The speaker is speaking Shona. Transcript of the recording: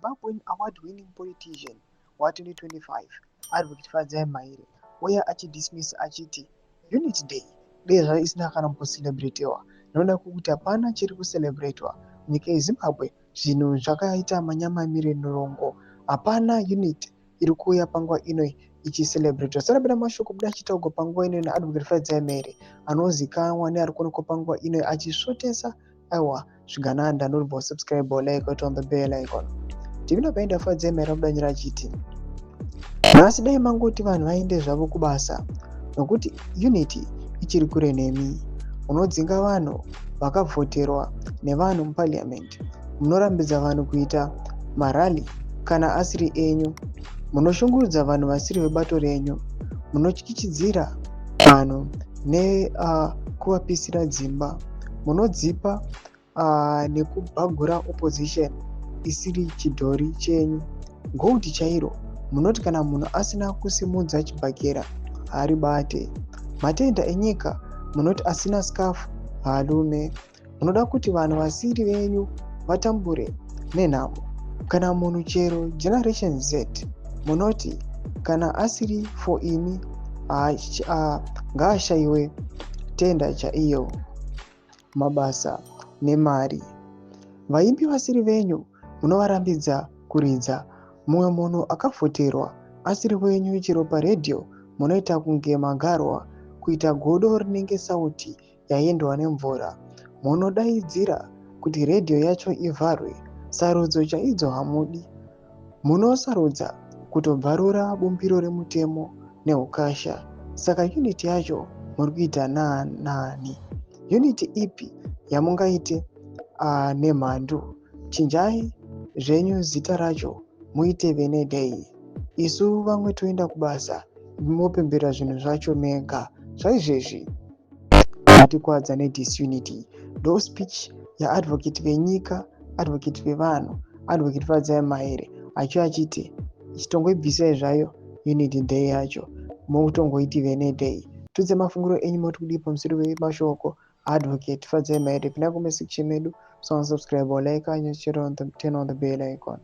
Zimbabwean award-winning politician wa2025 Advocate Fadzai Maire uya achidismiss achiti Unity Day dei isina kana kucelebratiwa. Noda kuti hapana chiri kucelebratiwa nyika yeZimbabwe. Zvinhu zvakaita manyamamire murongo, hapana unity iri kuuya panguva ino ichicelebratiwa. Sarabira mashoko buda achitaurwa panguva ino naAdvocate Fadzai Maire anozikanwa neari kuonekwa panguva ino achisvotesa aiwa zvigananda. Notable subscribe or like it on the bell icon. Tivina paenda Fadzai Maire abudanyira achiti nhasi dai mangoti vanhu vaende zvavo kubasa nokuti unity ichiri kure nemi. Munodzinga vanhu vakavhoterwa nevanhu muparliament, munorambidza vanhu kuita marali kana asiri enyu, munoshungurudza vanhu vasiri vebato renyu, munotyichidzira vanhu nekuvapisira dzimba, munodzipa nekubhagura opposition isiri chidhori chenyu. Gouti chairo munoti kana munhu asina kusimudza chibhakera haaribate. Matenda enyika munoti asina skafu haalume. Munoda kuti vanhu vasiri venyu vatambure nenhamo. Kana munhu chero Generation Z munoti kana asiri for ini ngaashayiwe tenda chaiyo, mabasa nemari. Vaimbi vasiri venyu munovarambidza kuridza. Mumwe munhu akavhoterwa asiri wenyu chero paredhiyo munoita kunge magarwa, kuita godo rinenge sauti yaendwa nemvura. Munodaidzira kuti redhiyo yacho ivharwe. Sarudzo chaidzo hamudi. Munosarudza kutobvarura bumbiro remutemo neukasha. Saka unity yacho muri kuita nani? Unity ipi yamungaite nemhandu? Chinjai zvenyu zita racho muite Venedei. Isu vamwe toenda kubasa mopembera zvinhu zvacho mega. Zvaizvezvi matikwadza nedisunity. Ndo speech yaadvocate venyika, advocate vevanhu, Advocate Fadzai Maire achiti chitongoibvisai zvayo Unity Day yacho motongoiti Venedei. Tudze mafungiro enyu moti kudii pamusoro pemashoko Advocate Fadzai Maire. Pinda comment section medu, subscribe or like and turn on the bell icon.